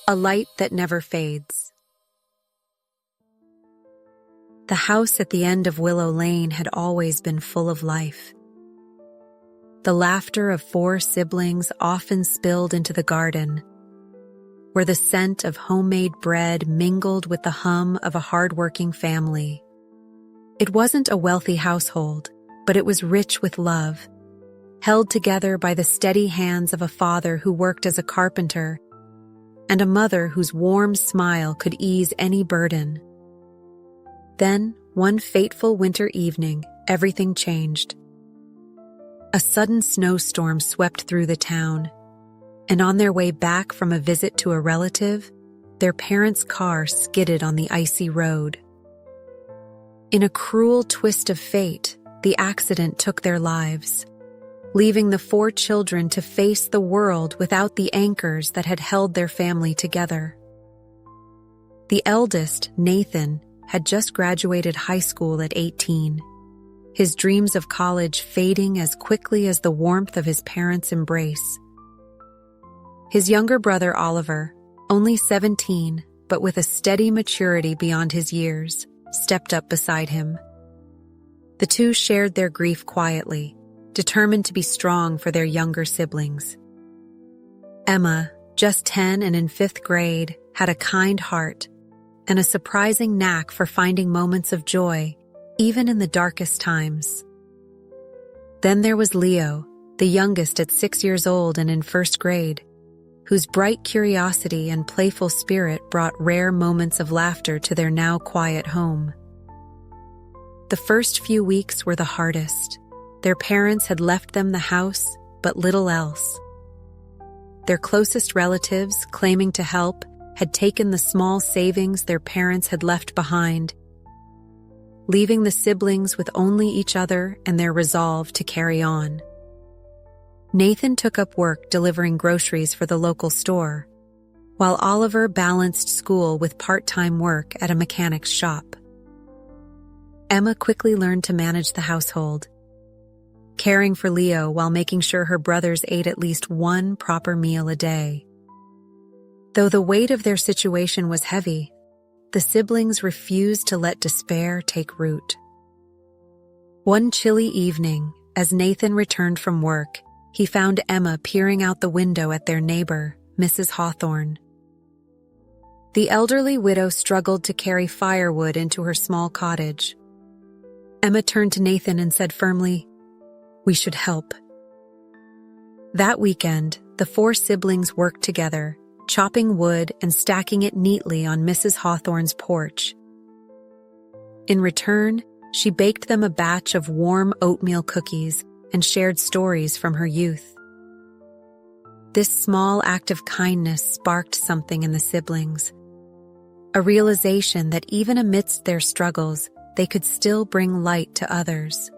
a light that never fades. The house at the end of Willow Lane had always been full of life. The laughter of 4 siblings often spilled into the garden, where the scent of homemade bread mingled with the hum of a hard-working family. It wasn't a wealthy household, but it was rich with love, held together by the steady hands of a father who worked as a carpenter and a mother whose warm smile could ease any burden. Then, one fateful winter evening, everything changed. A sudden snowstorm swept through the town, and on their way back from a visit to a relative, their parents' car skidded on the icy road. In a cruel twist of fate, the accident took their lives, leaving the 4 children to face the world without the anchors that had held their family together. The eldest, Nathan, had just graduated high school at 18, his dreams of college fading as quickly as the warmth of his parents' embrace. His younger brother, Oliver, only 17, but with a steady maturity beyond his years, stepped up beside him. The two shared their grief quietly, determined to be strong for their younger siblings. Emma, just 10 and in 5th grade, had a kind heart and a surprising knack for finding moments of joy, even in the darkest times. Then there was Leo, the youngest at 6 years old and in 1st grade, whose bright curiosity and playful spirit brought rare moments of laughter to their now quiet home. The first few weeks were the hardest. Their parents had left them the house, but little else. Their closest relatives, claiming to help, had taken the small savings their parents had left behind, leaving the siblings with only each other and their resolve to carry on. Nathan took up work delivering groceries for the local store, while Oliver balanced school with part-time work at a mechanic's shop. Emma quickly learned to manage the household, caring for Leo while making sure her brothers ate at least one proper meal a day. Though the weight of their situation was heavy, the siblings refused to let despair take root. One chilly evening, as Nathan returned from work, he found Emma peering out the window at their neighbor, Mrs. Hawthorne. The elderly widow struggled to carry firewood into her small cottage. Emma turned to Nathan and said firmly, "We should help." That weekend, the 4 siblings worked together, chopping wood and stacking it neatly on Mrs. Hawthorne's porch. In return, she baked them a batch of warm oatmeal cookies and shared stories from her youth. This small act of kindness sparked something in the siblings, a realization that even amidst their struggles, they could still bring light to others.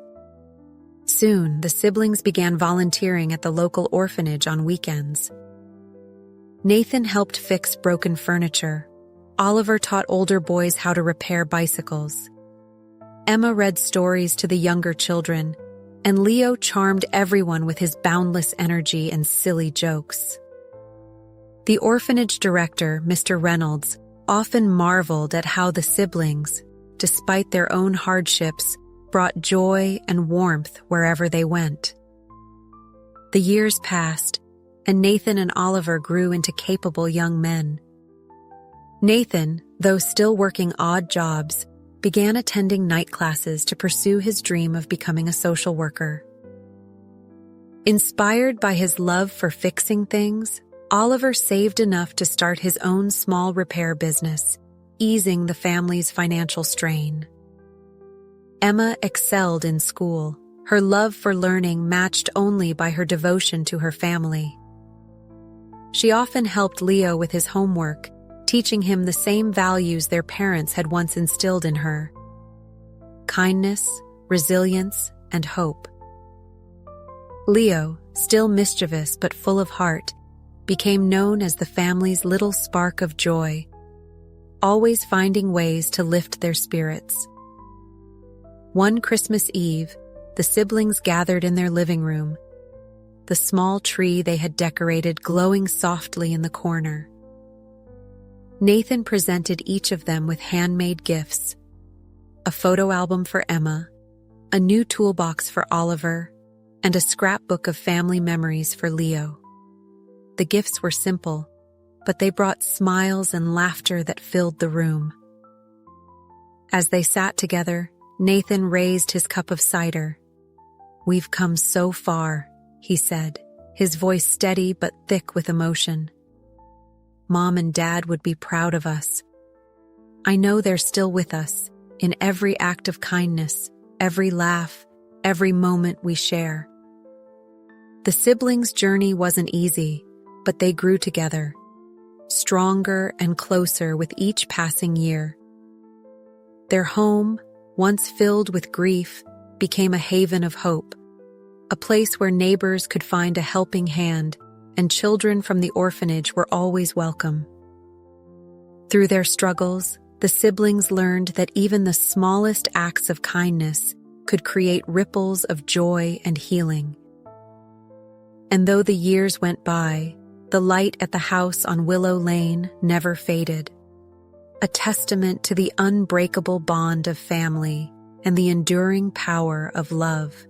Soon, the siblings began volunteering at the local orphanage on weekends. Nathan helped fix broken furniture. Oliver taught older boys how to repair bicycles. Emma read stories to the younger children, and Leo charmed everyone with his boundless energy and silly jokes. The orphanage director, Mr. Reynolds, often marveled at how the siblings, despite their own hardships, brought joy and warmth wherever they went. The years passed, and Nathan and Oliver grew into capable young men. Nathan, though still working odd jobs, began attending night classes to pursue his dream of becoming a social worker. Inspired by his love for fixing things, Oliver saved enough to start his own small repair business, easing the family's financial strain. Emma excelled in school, her love for learning matched only by her devotion to her family. She often helped Leo with his homework, teaching him the same values their parents had once instilled in her: kindness, resilience, and hope. Leo, still mischievous but full of heart, became known as the family's little spark of joy, always finding ways to lift their spirits. One Christmas Eve, the siblings gathered in their living room, the small tree they had decorated glowing softly in the corner. Nathan presented each of them with handmade gifts: a photo album for Emma, a new toolbox for Oliver, and a scrapbook of family memories for Leo. The gifts were simple, but they brought smiles and laughter that filled the room. As they sat together, Nathan raised his cup of cider. "We've come so far," he said, his voice steady but thick with emotion. "Mom and Dad would be proud of us. I know they're still with us, in every act of kindness, every laugh, every moment we share." The siblings' journey wasn't easy, but they grew together, stronger and closer with each passing year. Their home, once filled with grief, became a haven of hope, a place where neighbors could find a helping hand and children from the orphanage were always welcome. Through their struggles, the siblings learned that even the smallest acts of kindness could create ripples of joy and healing. And though the years went by, the light at the house on Willow Lane never faded, a testament to the unbreakable bond of family and the enduring power of love.